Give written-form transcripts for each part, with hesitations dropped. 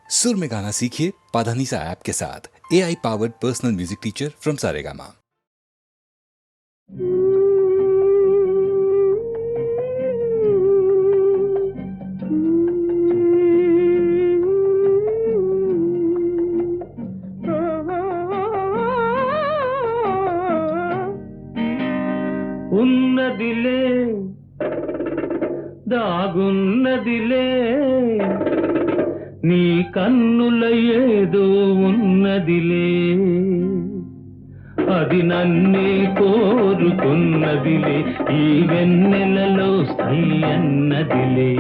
सुर में गाना सीखिए पाधानीसा ऐप के साथ। AI powered personal music teacher from Saregama. ఉన్నదిలే దాగున్నదిలే నీ కన్నుల ఏదో ఉన్నదిలే అది నన్నే కోరుకున్నదిలే ఈ వెన్నెలలో సై అన్నదిలే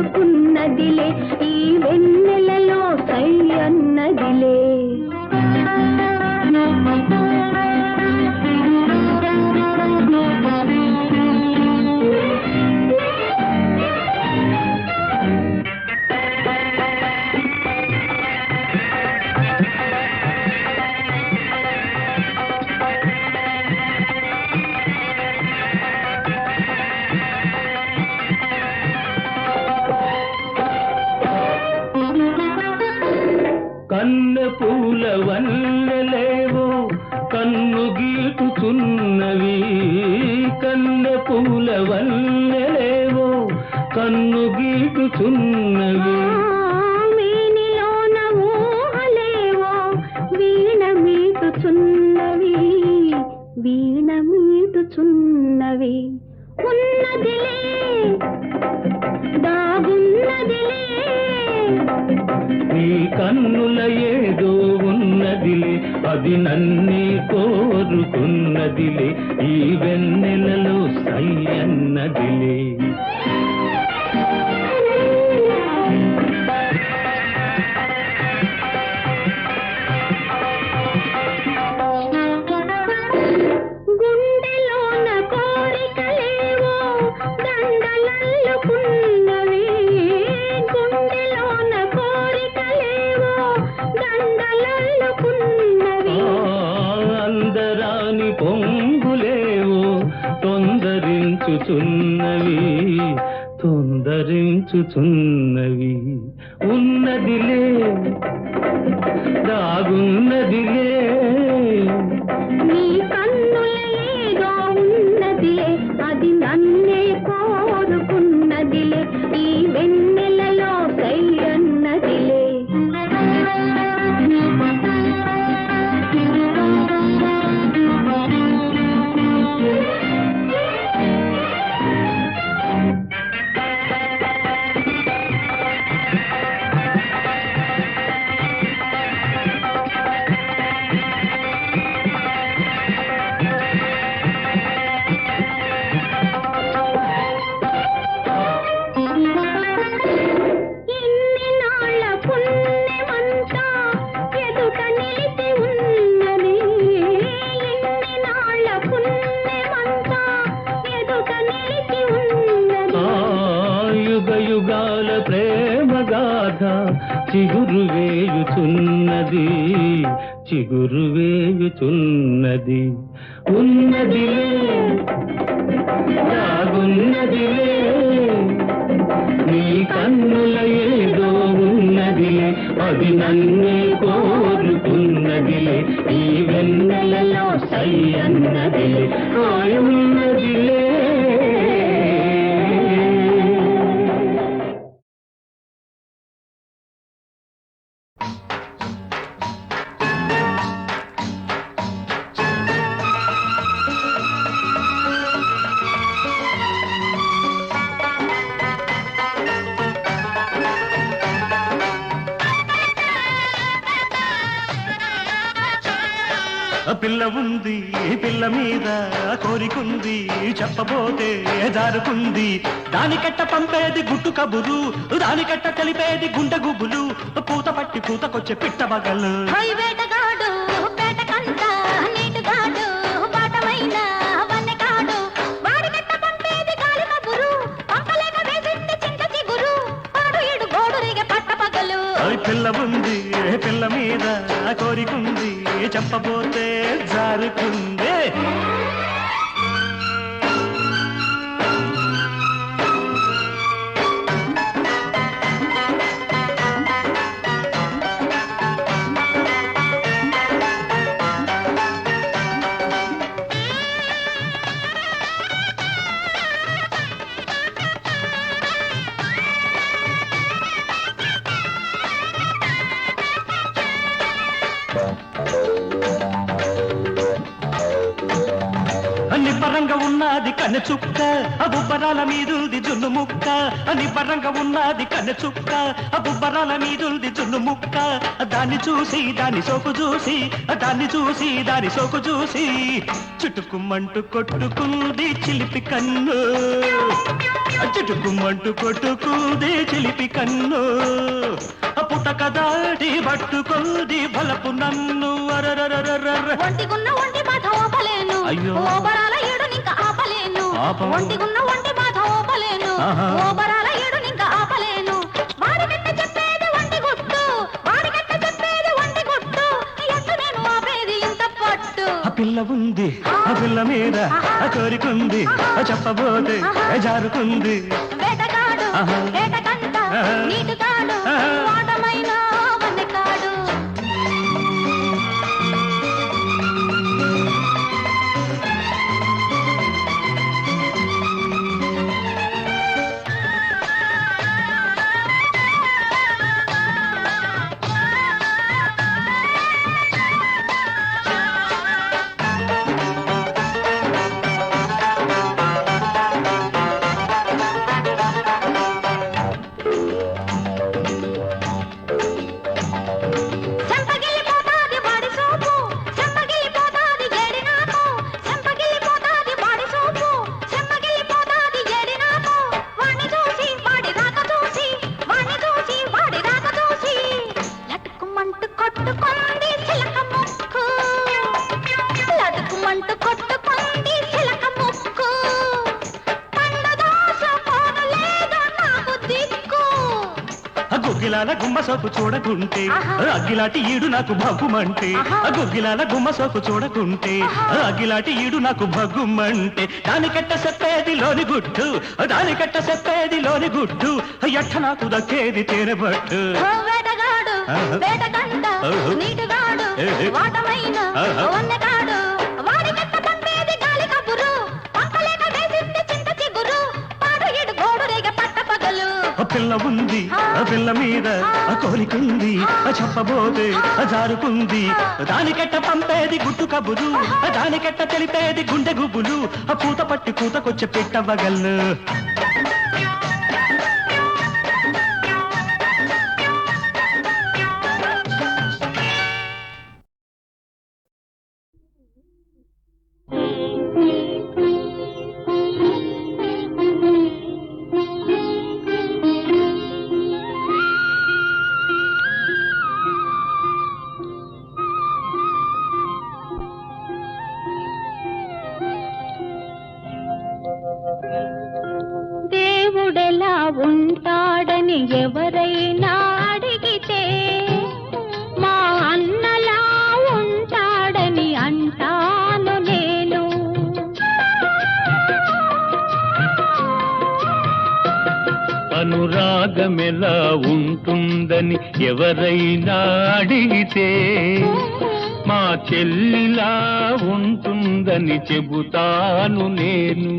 ఉన్నదిలే ఈ వెన్నెలలో సై అన్నదిలే కన్నె పూల వన్నెలేవో కన్ను గీటుచున్నవి కన్నె పూల వన్నెలేవో కన్ను గీటుచున్నవి వీనిలోన ఊహలేవో వీణ మీటుచున్నవి వీణ మీటుచున్నవి ఉన్నదిలే దాగున్నదిలే నీ కన్నుల ఏదో ఉన్నదిలే అది నన్నే కోరుకున్నదిలే ఈ వెన్నెలలో సై అన్నదిలే గుండెలోన కోరికలేవో దండలల్లుకున్నవి గుండెలోన కోరికలేవో దండలల్లుకున్నవి అందరాని పొంగులేవో తొందరించుచున్నవి తొందరించుచున్నవి ఉన్నదిలే దాగున్నదిలే నీ కన్నుల ఏదో ఉన్నదిలే అది నన్నే కోరుకున్నదిలే ఈ వెన్నెలలో సై అన్నదిలే ఇన్ని నాళ్ళ పుణ్యమంతా ఎదుట నిలిచి ఉన్నది ఇన్ని నాళ్ళ పుణ్యమంతా ఎదుట నిలిచి ఉన్నది యుగ యుగాల ప్రేమ గాథ చిగురు వేయుచున్నది చిగురు వేయుచున్నది ఉన్నదిలే దాగున్నదిలే నీ కన్నుల ఏదో ఉన్నదిలే అది నన్నే కోరుకున్నదిలే ఈ వెన్నెలలో సై అన్నదిలే ఉన్నదిలే పిల్ల ఉంది పిల్ల మీద కోరికుంది చెప్పబోతే జారుకుంది దానికట్ట పంపేది గుట్టు కబురు దానికట్ట కలిపేది గుండె గుబులు పూత పట్టి పూతకొచ్చే పిట్ట బగలు వేటగాడు పేటకంట నీటుగాడు బాటమైన వన్నెకాడు వాడికట్ట పంపేది గాలి కబురు పంపలేక వేసింది చింత చిగురు పాడు ఇడు గోడురిగ పట్ట పగలు పిల్ల ఉంది పిల్ల మీద కోరికుంది చెప్పబోతే జారుకుందే. నిబ్బరంగా ఉన్నది కన్నె చుక్క, బుబ్బరాల మీదుంది జున్ను ముక్క. నిబ్బరంగా ఉన్నది కన్నె చుక్క, బుబ్బరాల మీదుంది జున్ను ముక్క. దాన్ని చూసి దాని సోకు చూసి, దాన్ని చూసి దాని సోకు చూసి, చుట్టుకుమ్మంటూ కొట్టుకుంది చిలిపి కన్ను, చుట్టుకుమ్మంటూ కొట్టుకుంది చిలిపి కన్ను. పుటక దాటి పట్టుకుంది బలపు నన్ను. ఒంటిగున్న ఒంటి బాధ ఓపలేను, అయ్యో. ఓబరాల ఏడు నింక ఆపలేను. ఆపం. ఒంటిగున్న ఒంటి బాధ ఓపలేను, ఆహా. ఓబరాల ఏడు నింక ఆపలేను. వాడికట్ట చెప్పేది ఒంటి గుట్టు, వాడికట్ట చెప్పేది ఒంటి గుట్టు. ఎట్ట నేను ఆపేది ఇంత పట్టు. ఆ పిల్ల ఉంది, ఆ పిల్ల మీద కోరికుంది, చెప్పబోతే జారుకుంది. వేటగాడు ఆహా. వేటకంట ఆహా. నీటుగాడు, ఆహా. వాటమైన వన్నెకాడు. చెంపగిల్లిపోతాది బాడి సోపు, చెంపగిల్లిపోతాది జేడి నాకు. చెంపగిల్లిపోతాది బాడి సోపు, చెంపగిల్లిపోతాది జేడి నాకు. వాణ్ణి చూసి వాడి రాక చూసి, వాణ్ణి చూసి వాడి రాక చూసి, లటుకుమంటూ కొట్టుకుంది చిలక ముక్కు, లటుకుమంటూ కొట్టుకుంది చిలక ముక్కు. పండు దోస పోను లేదు నాకు దిక్కు. గుగ్గిలాల గుమ్మ సోకు చూడకుంటే, ఆహా. అగ్గిలాటి ఈడు నాకు భగ్గుమంటే. ఆహా. గుగ్గిలాల గుమ్మ సోకు చూడకుంటే, ఆహా. అగ్గిలాటి ఈడు నాకు భగ్గుమంటే. దానికట్ట చెప్పేది లోని గుట్టు, దానికట్ట చెప్పేది లోని గుట్టు. ఎట్ట నాకు దక్కేది తేనెబట్టు. ఓ వేటగాడు ఆహా. వేటకంట ఆహా. నీటుగాడు, ఏ. వాటమైన ఆహా. వన్నెకాడు. వాడికట్ట పంపేది గాలి కబురు, పంపలేక వేసింది చింత చిగురు. పాడు ఇడు గోడు రేగ పట్ట పగలు. ఆ పిల్ల ఉంది, ఆ పిల్ల మీద కోరికుంది, చెప్పబోతే జారుకుంది. దానికెట్ట పంపేది గుట్టు కబురు, దానికెట్ట తెలిపేది గుండె గుబులు. ఆ పూత పట్టి పూతకొచ్చే పెట్టవగల్లు. దేవుడెలా ఉంటాడని ఎవరైనా అడిగితే, మా అన్నలా ఉంటాడని అంటాను నేను. అనురాగమెలా ఉంటుందని ఎవరైనా అడిగితే, మా చెల్లిలా ఉంటుందని చెబుతాను నేను.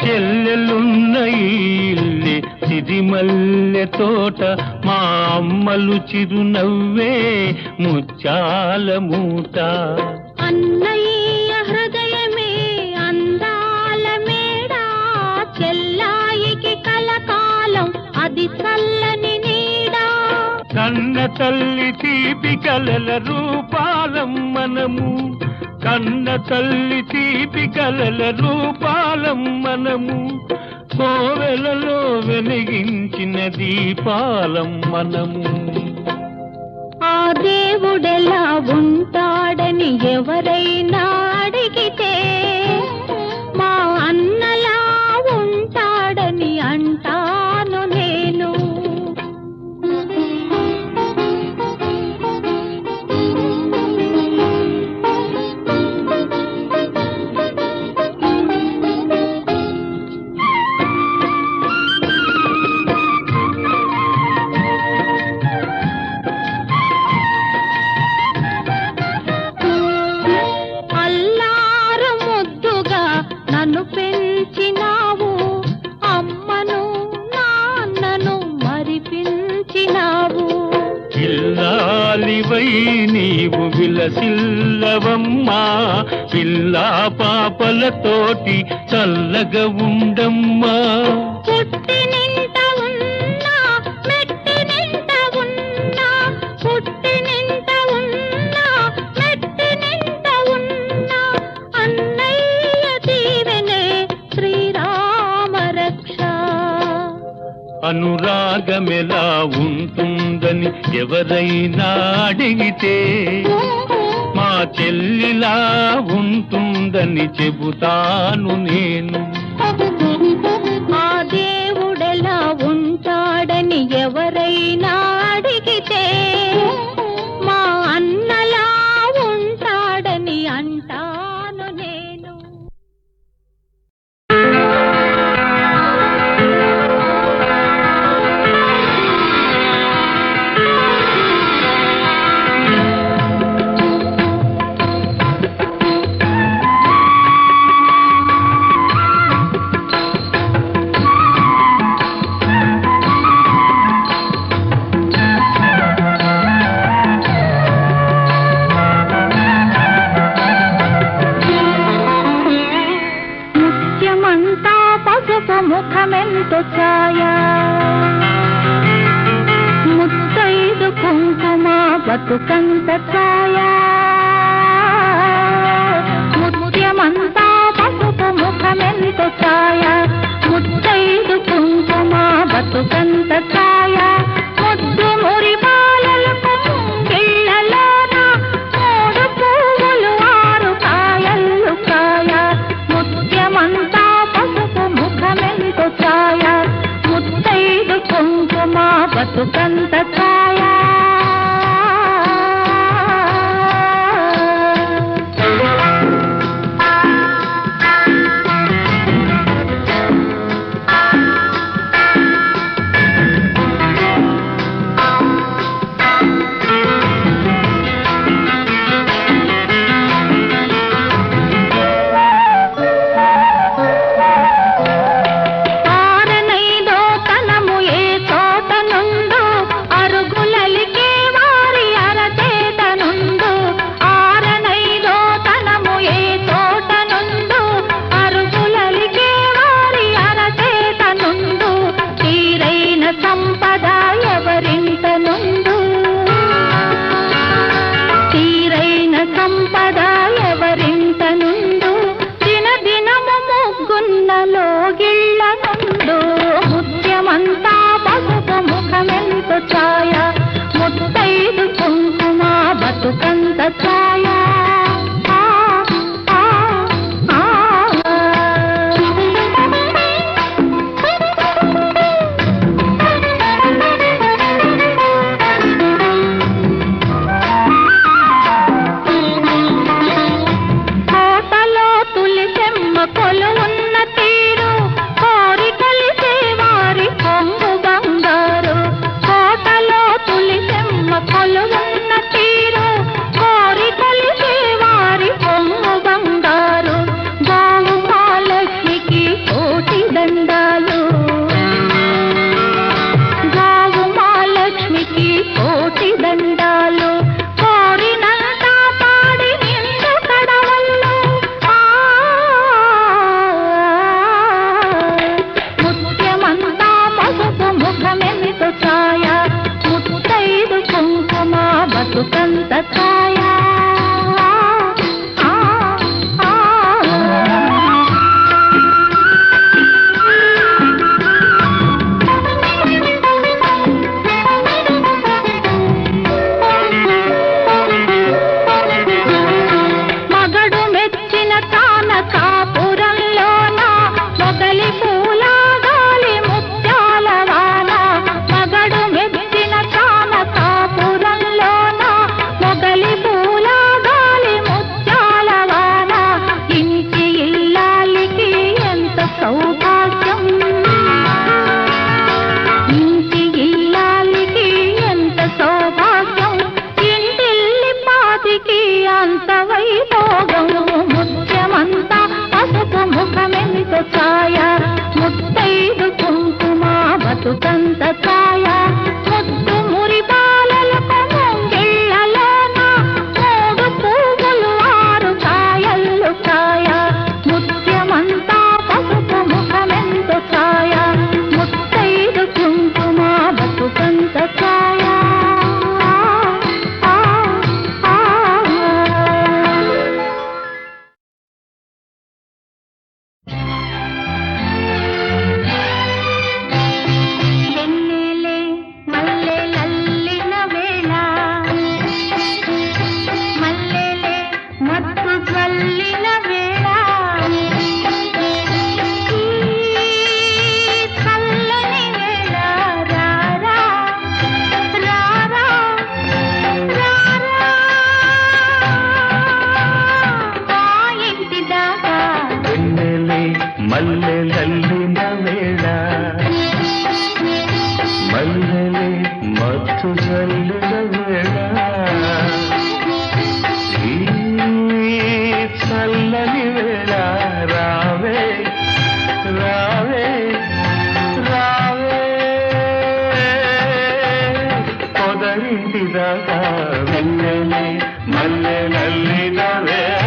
చెల్లెలున్న ఇల్లే సిరిమల్లె తోట, మా అమ్మలు చిరునవ్వే ముత్యాల మూట. అన్నయ్య హృదయమే అందాల మేడ, చెల్లాయికి కలకాలం అది చల్లని నీడ. కన్న తల్లి తీపి కలల రూపాలం మనము, కన్న తల్లి తీపి కలల రూపాలం మనము, కోవెలలో వెలిగించిన దీపాలం మనము. ఆ దేవుడెలా ఉంటాడని ఎవరైనా అడిగితే మా అన్నలా ఉంటాడని అంటాను నేను. పెంచినావు అమ్మను నాన్నను మరిపించినావు. ఇల్లాలివై నీవు విలసిల్లవమ్మా, పిల్లా పాపలతోటి చల్లగా ఉండమ్మా. పుట్టి నింట ఉన్నా మెట్టి నింట ఉన్నా, పుట్టి నింట ఉన్నా మెట్టి నింట ఉన్నా, అన్నయ్య దీవెనే శ్రీరామ రక్ష. అనురాగమెలా ఉంటుందని ఎవరైనా అడిగితే మా చెల్లిలా ఉంటుందని చెబుతాను నేను. ఆ దేవుడెలా ఉంటాడని ఎవరైనా అడిగితే మా అన్నలా ఉంటాడని అంటాను నేను. ముఖమెంతో ఛాయా ముత్తైదు కుంకుమ బతుకంత ఛాయా, ముత్యమంతా పసుపు ముఖమెంతో ఛాయా, ముత్తైదు కుంకుమ బతుకంత ఛాయా, ముద్దు మురి బాలలకు పిల్లలోన మూడు పువ్వులు ఆరు కాయలు కాయ, ముత్యమంతా పసుపు ముఖమెంతో ఛాయా, ముత్తైదు కుంకుమ బతుకంత ఛాయా. బతుకంత ఛాయా. దాకా వెన్నెలే మల్లెలల్లిన వేళ.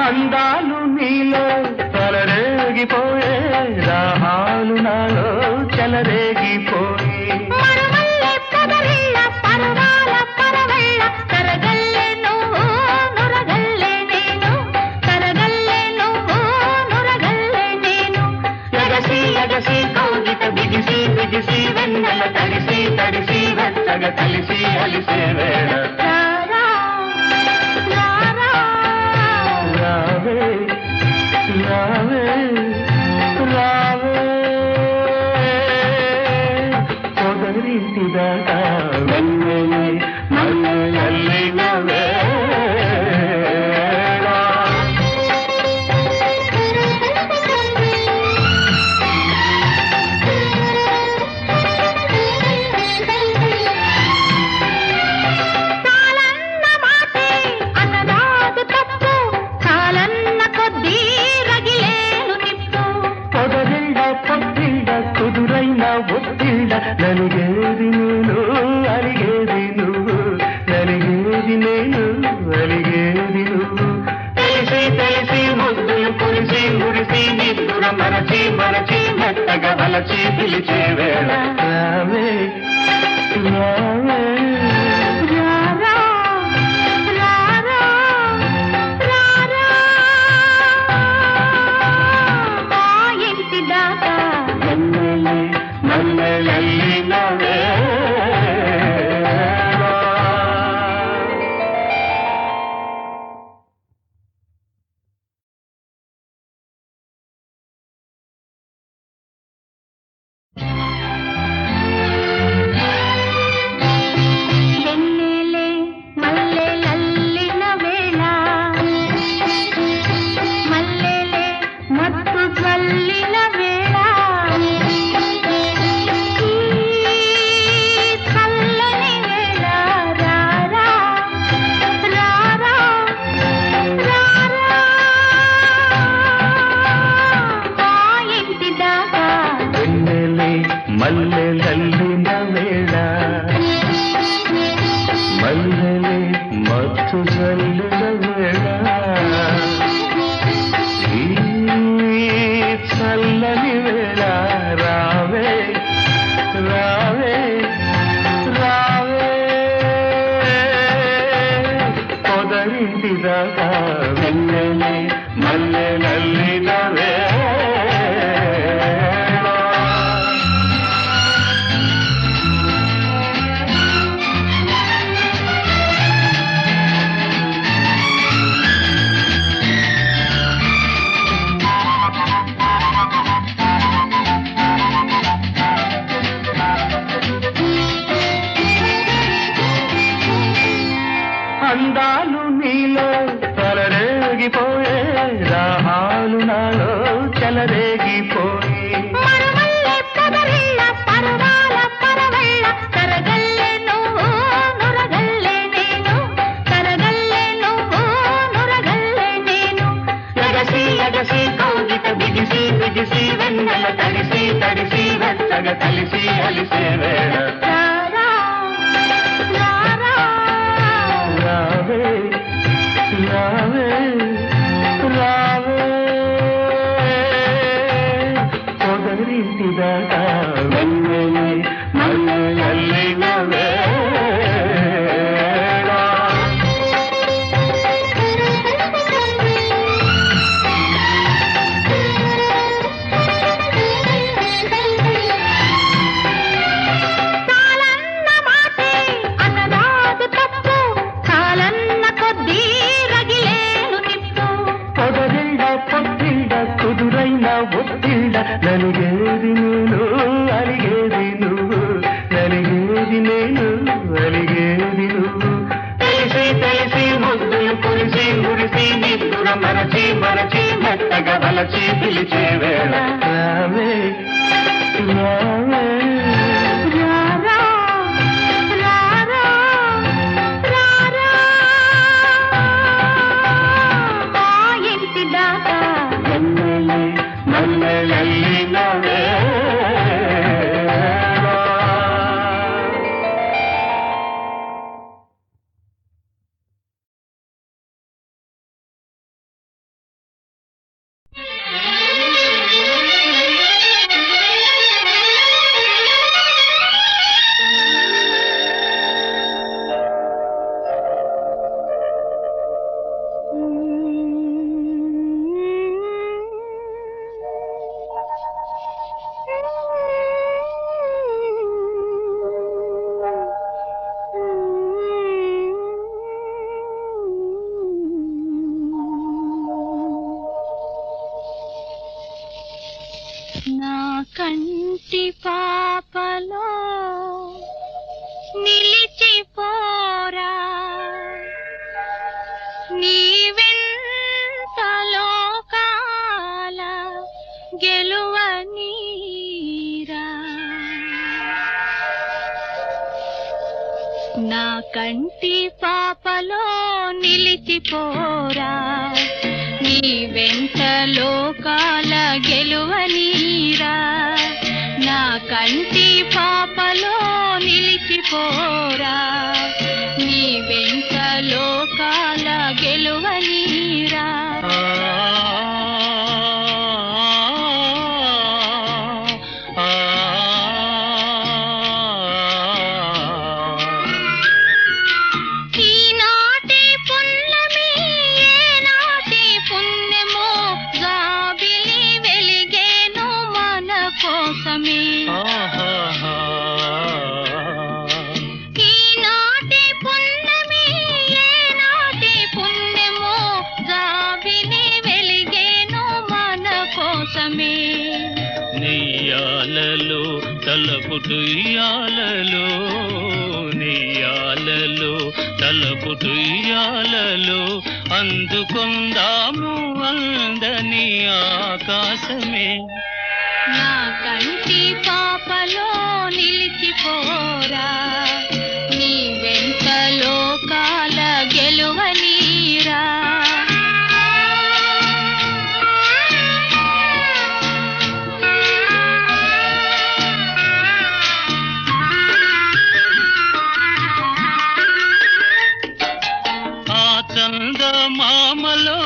అందాలు నీలో తలరేగిపోయే రాహాలు నాలో చెలరేగిపోయే. మరుమల్లె పొదరిళ్ళ పరువాల పరవళ్ళ కరగల్లె నువ్వు నురగల్లె నేను కరగల్లె నువ్వు నురగల్లె నేను. ఎగసి ఎగసి కౌగిట బిగిసి బిగిసి వెన్నెల తడిసి తడిసి వెచ్చగ కలిసి అలిసే వేళ. రారా రారా రావే రావే రావే పొదరింటి దాకా వెన్నెలే మల్లెలల్లిన వేళ. చాలన్న మాటే అన్నదాదు తప్పు చాలన్న కొద్దీ రగిలేను నిప్పు. పొదరిళ్ళ పొద్దిళ్ళ కుదురైన ఒత్తిళ్ళ నలిగేది నేను అలిగేది నువ్వు నలిగేది నేను అలిగేది నువ్వు. తెలిసి తెలిసి ముద్దులు కురిసి మురిసి నిద్దుర మరచి మరచి మెత్తగా వలచి పిలిచే వేళ. రావే రావే రారా రారా రారా మా ఇంటి దాకా వెన్నెలే మల్లెలల్లిన వేళ. వెన్నెలే మల్లెలల్లిన వేళ మల్లెలే మత్తు జల్లిన వేళ ఈ చల్లని వేళ రారా రారా రారా మా ఇంటి దాకా వెన్నెలే మల్లెలల్లిన వేళ మల్లెలే మత్తు జల్లిన వేళ. ఈ చల్లని వేళ రావే రావే రావే పొదరింటి దాకా వెన్నెలే మల్లెలల్లిన వేళ. అందాలు నీలో తలరేగిపోయే రాహాలు నాలో చెలరేగిపోయే. మరుమల్లె పొదరిళ్ళ పరువాల పరవళ్ళ కరగల్లె నువ్వు నురగల్లె నేను కరగల్లె నువ్వు నురగల్లె నేను. ఎగసి ఎగసి కౌగిట బిగిసి బిగిసి వెన్నెల తడిసి తడిసి వెచ్చగ కలిసి అలిసే వేళ. రారా రారా రావే రావే రావే పొదరింటి దాకా వెన్నెలే మల్లెలల్లిన వేళ. చాల తెగ వలచి పిలిచే వేళ రావే రావే రారా రారా రారా మా ఇంటి దాకా మల్లెలే మల్లెలల్లిన వేళ నా కంటి పాపలో నిలిచిపోరా నీ వెంట లోకాల గెలువనీరా నా కంటి పాపలో నిలిచిపోరా నీ వెంట లోకాల గెలువనీరా నా కంటి పాపలో నిలిచిపోరా నీ వెంట లోకాల గెలువనీరా ఈనాటి పున్నమి ఏనాటి పుణ్యమో జాబిలి వెలిగేను మన కోసమే ఈనాటి పున్నమి ఏనాటి పుణ్యమో జాబిలి వెలిగేను మన కోసమే నెయ్యాలలో తలపుటుయ్యాలలో నెయ్యాలలో తలపుటుయ్యాలలో అందుకుందాము అందని ఆకాశమే నా కంటి పాపలో నిలిచిపోరా నీ వెంట లోకాల గెలువనీరా ఆ చందమామలో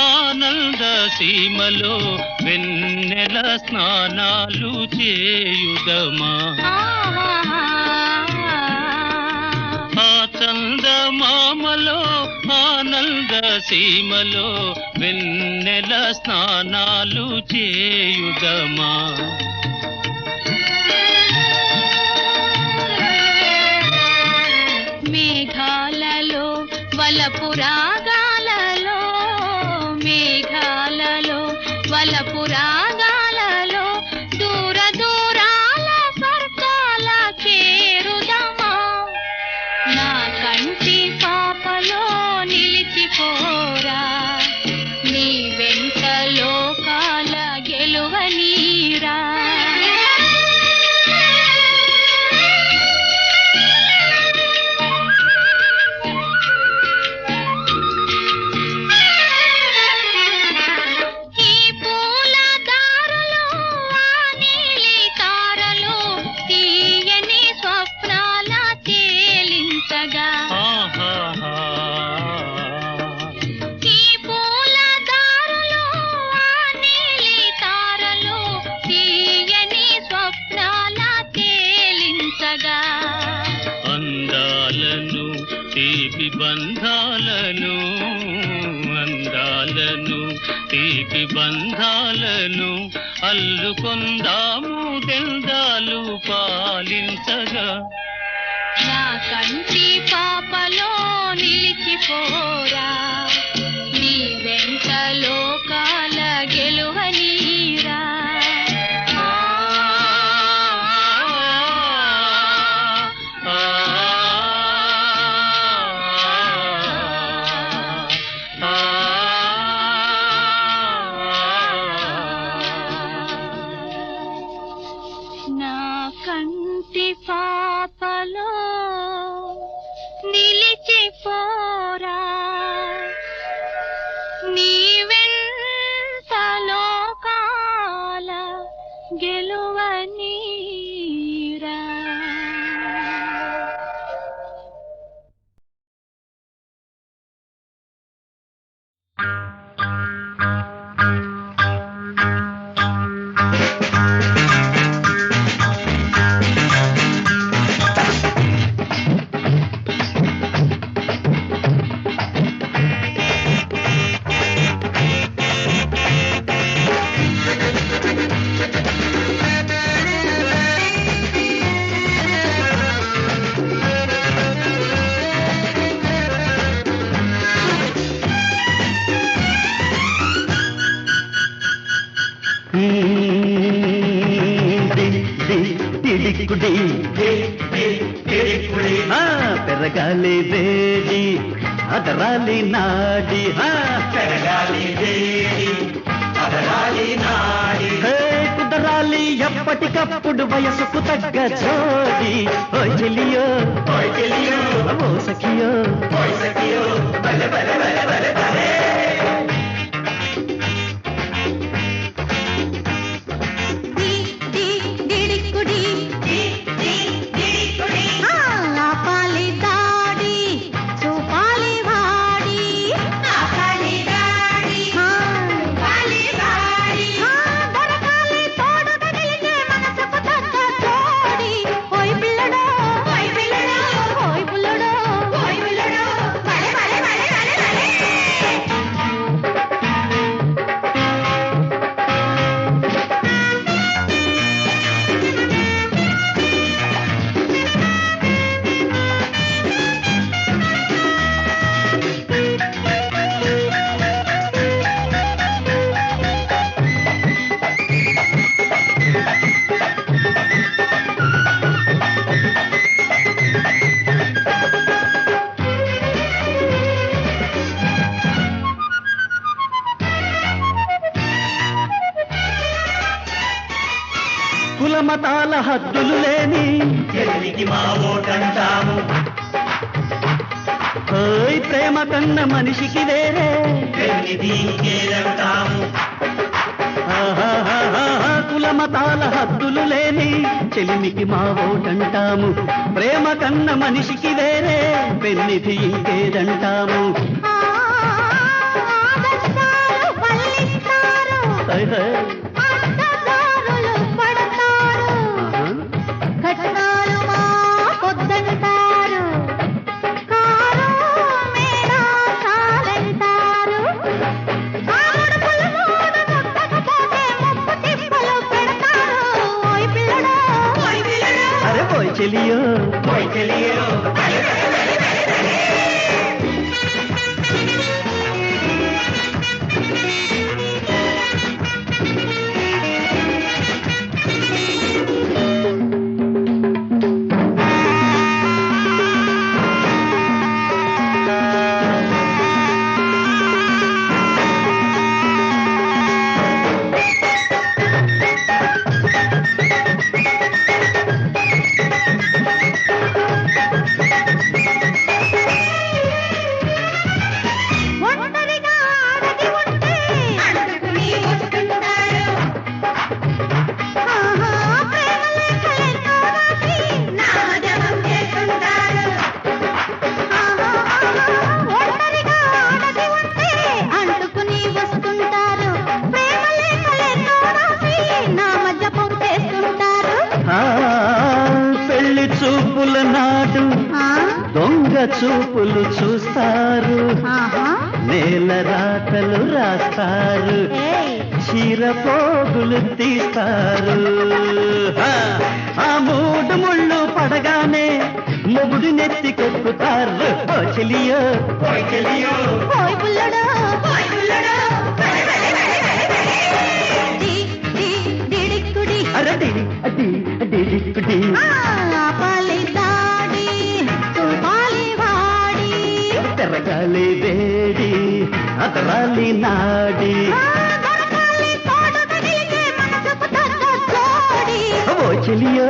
ఆనంద సీమలో వెన్నెల స్నానాలు చేయుదమా ఆ చందమామలో ఆనంద సీమలో వెన్నెల స్నానాలు చేయుదమా మేఘాలలో వలపు రాగాలలో మేఘాలలో వలపు రాగాలలో దూర దూరాల స్వర్గాల చేరుదమా నా కంటి పాపలో నిలిచిపోరా నీ వెంట లోకాల గెలువనీరా ఈ పూల దారులు ఆ నీలి తారలు తీయని స్వప్నాల తేలించగా ఈ పూల దారులు ఆ నీలి తారలు తీయని స్వప్నాల తేలించగా అందాలను తీపి బంధాలను అందాలను తీపి బంధాలను అల్లుకొందాము దెల్దాలు పాలించగా నా కంటి పాపలో నిలిచిపోరా నీ వెంట లోకాల గెలువనీరా పెరగాలి వేడి అదరాలి నాడి పెరగాలి వేడి అదరాలి నాడి కుదరాలి ఎప్పటికప్పుడు వయసుకు తగ్గ జోడి ఓయ్ చెలియో ఓ సఖియో బలే బలే బలే బలే బలే కులమతాల హద్దులు లేని చెల్లికి మా ఓటంటాము ఓయ్ ప్రేమ కన్న మనిషికి వేరే ఇంకేదంటాము కులమతాల హద్దులు లేని చెలిమికి మా ఓటంటాము ప్రేమ కన్న మనిషికి వేరే పెన్నిధి ఇంకేదంటాము చెలియో చూపుల నాడు దొంగ చూపులు చూస్తారు నేల రాతలు రాస్తారు చీర పోగులు తీస్తారు ఆ మూడు ముళ్ళు పడగానే మొగుడు నెత్తికెక్కుతారు చెలియో అరడి అడి అడి తెరగాలి వేడి అదరాలి నాడి ఓ చెలియో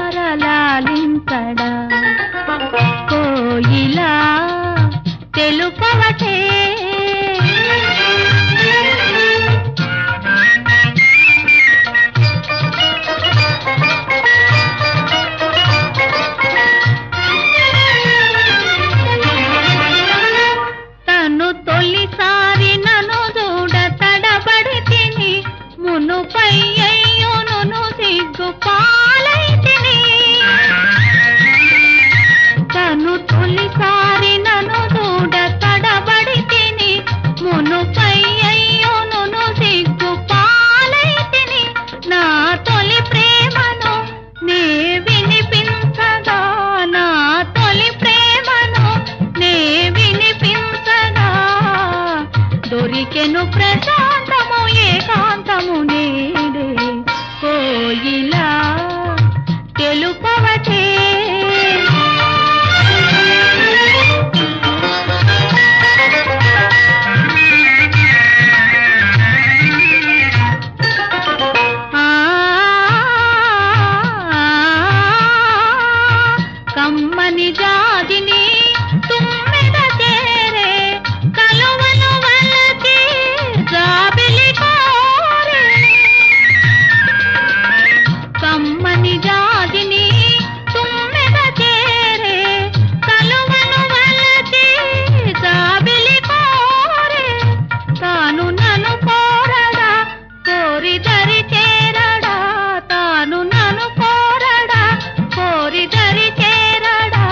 సారలాలించడా కోయిలా తెలుపవటే తను తొలిసారి నన్ను చూడ తడబడి తిని మునుపై అయ్యోను సిగ్గు పాలైతిని తను తొలిసారి నన్ను చూడ తడబడి తిని మునుపై అయ్యోను సిగ్గు పాలైతిని నా తొలి ప్రేమను నే వినిపించగా నా తొలి ప్రేమను నే వినిపించగా దొరికెను ప్రశాంతము ఏకాంతము నేడే కోయిలా తెలుపవటే కమ్మని జాజిని తుమ్మెద చేరే కలువను వలచి జాబిలి కోరే కమ్మని జాజిని తుమ్మెద చేరే కలువను వలచి జాబిలి కోరే తాను నన్ను కోరడా కోరి దరి చేరడా తాను నన్ను కోరడా కోరి దరి చేరడా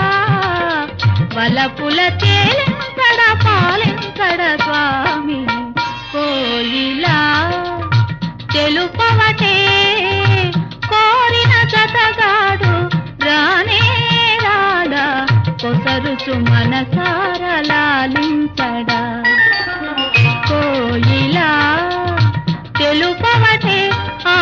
వలపుల తేలించడ పాలించడ స్వామి కోయిలా తెలుపవటే కోరిన జతగాడు రానే రాడా కొసరుచు మనసారలాలించడా కోయిలా తెలుపవటే ఆ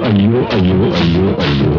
అయ్యో అయ్యో అయ్యో అయ్యో